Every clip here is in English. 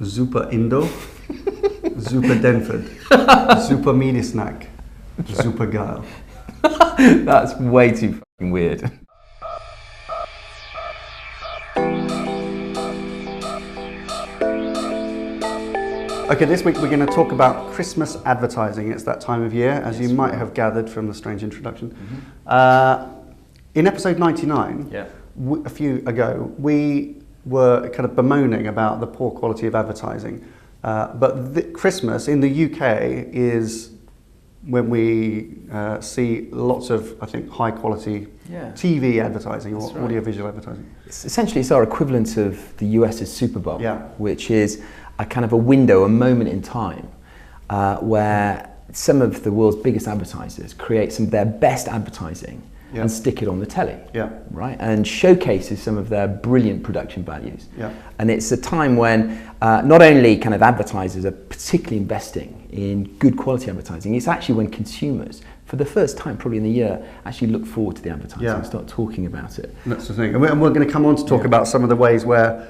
Super Indo, Super Denford, Super Mini Snack, Super Geil. That's way too fucking weird. Okay, this week we're going to talk about Christmas advertising. It's that time of year, as you might have gathered from the strange introduction. In episode 99, a few ago, we were kind of bemoaning about the poor quality of advertising. But Christmas in the UK is when we see lots of, I think, high quality TV advertising or audiovisual advertising. Essentially, it's our equivalent of the US's Superbowl, Yeah. which is a kind of a window, a moment in time, where some of the world's biggest advertisers create some of their best advertising and stick it on the telly, right? And showcases some of their brilliant production values. And it's a time when not only kind of advertisers are particularly investing in good quality advertising, it's actually when consumers, for the first time probably in the year, actually look forward to the advertising and start talking about it. That's the thing. And we're going to come on to talk about some of the ways where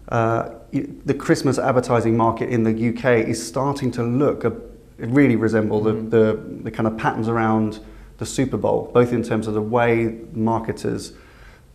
the Christmas advertising market in the UK is starting to look, it really resemble the kind of patterns around the Superbowl, both in terms of the way marketers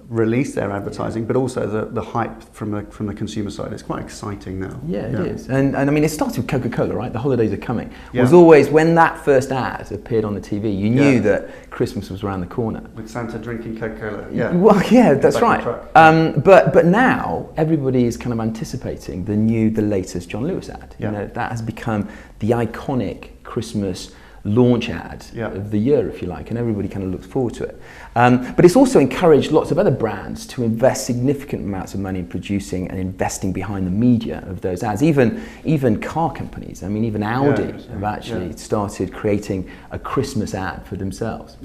release their advertising, but also the hype from the consumer side. It's quite exciting now. Yeah, it is. And I mean, it started with Coca-Cola, right? The holidays are coming. It was always, when that first ad appeared on the TV, you knew that Christmas was around the corner. With Santa drinking Coca-Cola. Well, yeah, that's right. But now everybody is kind of anticipating the latest John Lewis ad. You know, that has become the iconic Christmas launch ad of the year, if you like, and everybody kind of looks forward to it. But it's also encouraged lots of other brands to invest significant amounts of money in producing and investing behind the media of those ads. Even car companies, I mean, even Audi have actually started creating a Christmas ad for themselves.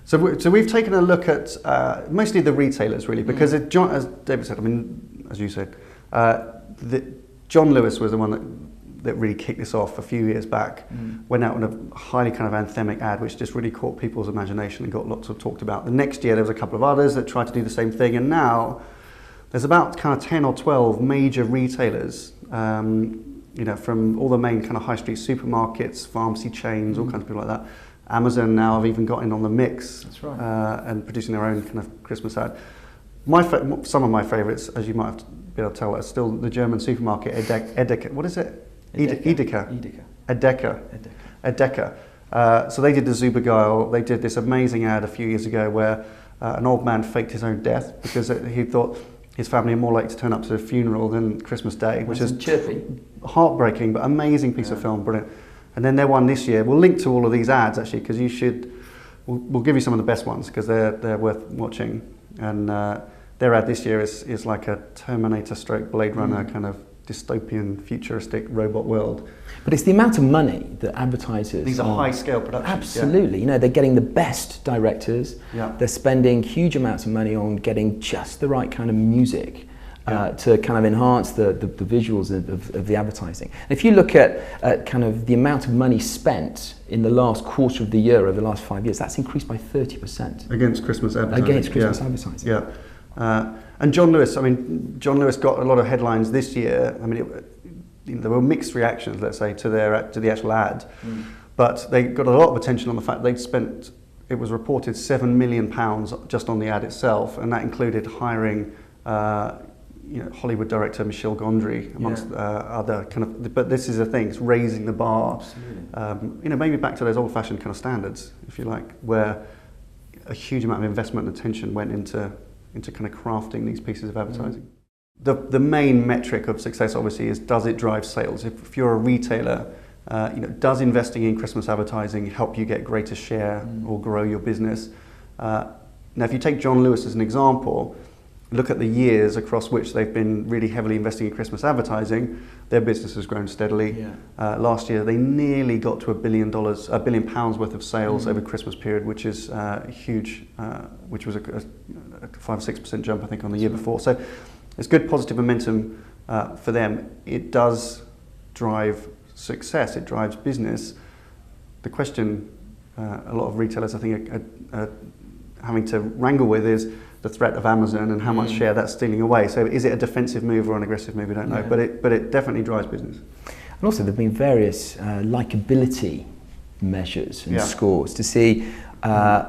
So we've taken a look at mostly the retailers, really, because as David said, I mean, as you said, John Lewis was the one that really kicked this off a few years back, went out on a highly kind of anthemic ad which just really caught people's imagination and got lots of talked about. The next year there was a couple of others that tried to do the same thing, and now there's about kind of 10 or 12 major retailers, you know, from all the main kind of high street supermarkets, pharmacy chains, all kinds of people like that. Amazon now have even got in on the mix. That's right. And producing their own kind of Christmas ad. Some of my favourites, as you might have to be able to tell, are still the German supermarket Edeka. What is it? Edeka. So they did the Supergeil. They did this amazing ad a few years ago where an old man faked his own death because he thought his family are more likely to turn up to the funeral than Christmas Day, which is chirpy, heartbreaking, but amazing piece of film, brilliant. And then their one this year, we'll link to all of these ads actually, because we'll give you some of the best ones because they're worth watching. And their ad this year is like a Terminator stroke Blade Runner kind of dystopian, futuristic robot world. But it's the amount of money that advertisers... These are high-scale productions. Absolutely. You know, they're getting the best directors. They're spending huge amounts of money on getting just the right kind of music to kind of enhance the visuals of the advertising. And if you look at kind of the amount of money spent in the last quarter of the year over the last 5 years, that's increased by 30%. Against Christmas advertising. Advertising. And John Lewis, I mean, John Lewis got a lot of headlines this year. I mean, there were mixed reactions, let's say, to the actual ad, but they got a lot of attention on the fact they'd spent, it was reported, £7 million just on the ad itself, and that included hiring Hollywood director Michel Gondry, amongst other kind of, but this is the thing, it's raising the bar. Maybe back to those old-fashioned kind of standards, if you like, where a huge amount of investment and attention went into kind of crafting these pieces of advertising. The main metric of success, obviously, is does it drive sales? If you're a retailer, does investing in Christmas advertising help you get greater share or grow your business? Now, if you take John Lewis as an example, look at the years across which they've been really heavily investing in Christmas advertising, their business has grown steadily. Last year, they nearly got to £1 billion worth of sales over Christmas period, which is huge, which was a 5-6% jump, I think, on the year before. So it's good positive momentum for them. It does drive success, it drives business. The question a lot of retailers, I think, are having to wrangle with is, the threat of Amazon and how much share that's stealing away. So is it a defensive move or an aggressive move? We don't know, but it definitely drives business. And also, there have been various likability measures and scores to see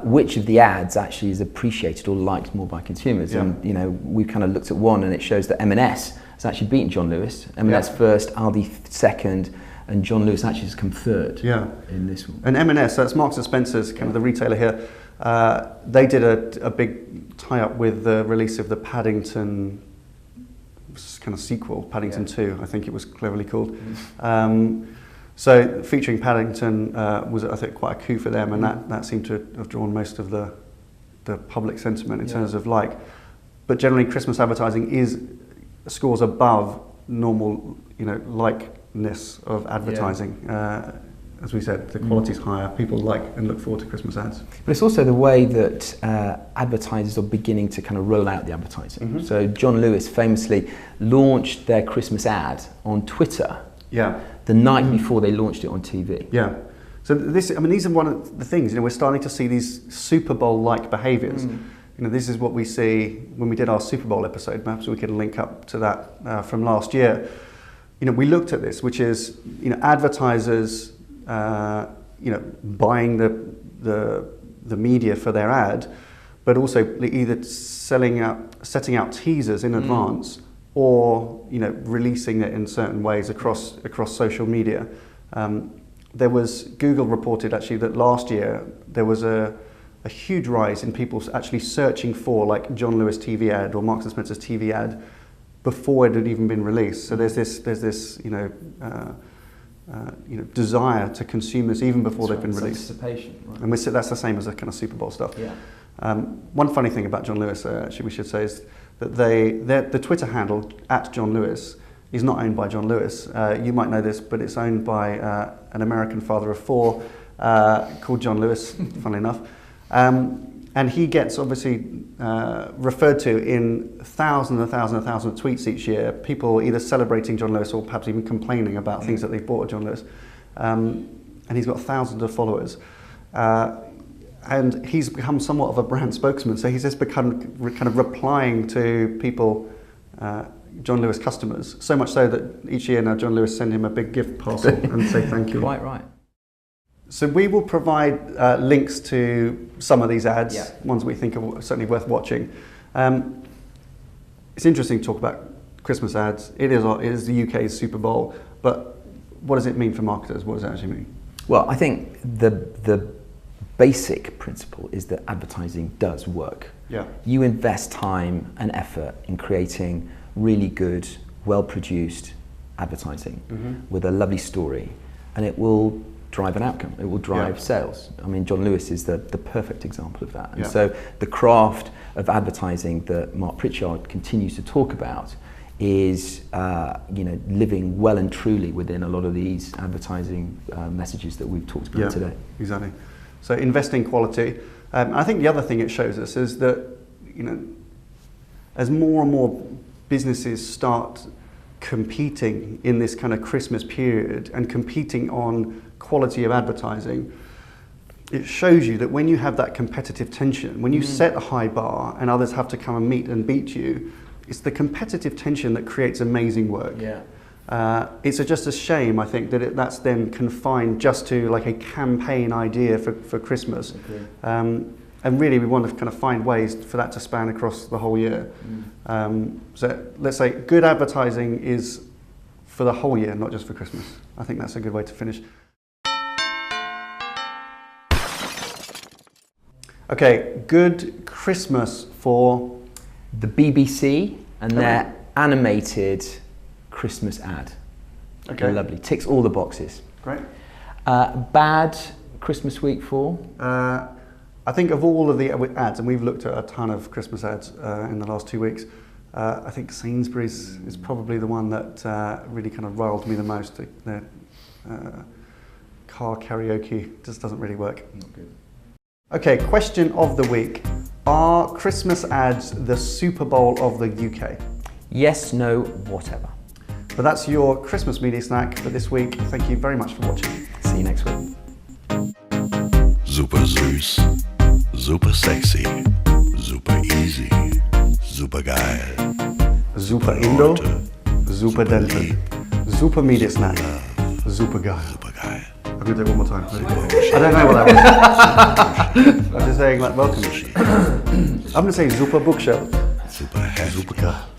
which of the ads actually is appreciated or liked more by consumers. And we kind of looked at one, and it shows that M&S has actually beaten John Lewis. M&S first, Aldi second, and John Lewis actually has come third in this one. And M&S, that's Marks and Spencer's, kind of the retailer here. They did a big tie-up with the release of the Paddington kind of sequel, Paddington 2, I think it was cleverly called. So featuring Paddington was, I think, quite a coup for them, and that seemed to have drawn most of the public sentiment in terms of like. But generally, Christmas advertising scores above normal, likeness of advertising. As we said, the quality's higher. People like and look forward to Christmas ads. But it's also the way that advertisers are beginning to kind of roll out the advertising. So John Lewis famously launched their Christmas ad on Twitter the night before they launched it on TV. Yeah. So these are one of the things. We're starting to see these Superbowl-like behaviours. This is what we see when we did our Super Bowl episode. Perhaps we can link up to that from last year. We looked at this, which is advertisers. Buying the media for their ad, but also either setting out teasers in advance, or releasing it in certain ways across social media. Google reported actually that last year there was a huge rise in people actually searching for like John Lewis TV ad or Marks and Spencer's TV ad before it had even been released. So there's this desire to consume this even before they've been released. Anticipation, right. And that's the same as the kind of Super Bowl stuff. One funny thing about John Lewis, actually, we should say, is that the Twitter handle @JohnLewis is not owned by John Lewis. You might know this, but it's owned by an American father of four called John Lewis, funnily enough. And he gets obviously referred to in thousands of tweets each year, people either celebrating John Lewis or perhaps even complaining about things that they've bought at John Lewis. And he's got thousands of followers. And he's become somewhat of a brand spokesman, so he's just become kind of replying to people, John Lewis customers, so much so that each year now John Lewis send him a big gift parcel and say thank you. Quite right. So we will provide links to some of these ads, ones we think are certainly worth watching. It's interesting to talk about Christmas ads. It is the UK's Super Bowl, but what does it mean for marketers? What does it actually mean? Well, I think the basic principle is that advertising does work. You invest time and effort in creating really good, well-produced advertising with a lovely story, and it will drive an outcome. It will drive sales. I mean, John Lewis is the perfect example of that. And so the craft of advertising that Mark Pritchard continues to talk about is living well and truly within a lot of these advertising messages that we've talked about today. Exactly. So invest in quality. I think the other thing it shows us is that as more and more businesses start competing in this kind of Christmas period and competing on quality of advertising, it shows you that when you have that competitive tension, when you set a high bar and others have to come and meet and beat you, it's the competitive tension that creates amazing work. It's just a shame, I think, that that's then confined just to like a campaign idea for Christmas. And really we want to kind of find ways for that to span across the whole year. So let's say good advertising is for the whole year, not just for Christmas. I think that's a good way to finish. Okay, good Christmas for the BBC and their animated Christmas ad. Okay. Lovely. Ticks all the boxes. Great. Bad Christmas week for? I think of all of the ads, and we've looked at a ton of Christmas ads in the last 2 weeks, I think Sainsbury's is probably the one that really kind of riled me the most. Their car karaoke just doesn't really work. Not good. Okay, question of the week. Are Christmas ads the Super Bowl of the UK? Yes, no, whatever. But that's your Christmas media snack for this week. Thank you very much for watching. See you next week. Super süß, super sexy, super easy. Super geil. Super Indo. Super dental. Super media snack. Super geil. Super geil. I'm going to do it one more time. I don't know what that was. I'm just saying, like, welcome. I'm going to say super bookshelf. Super heftig. Super geil.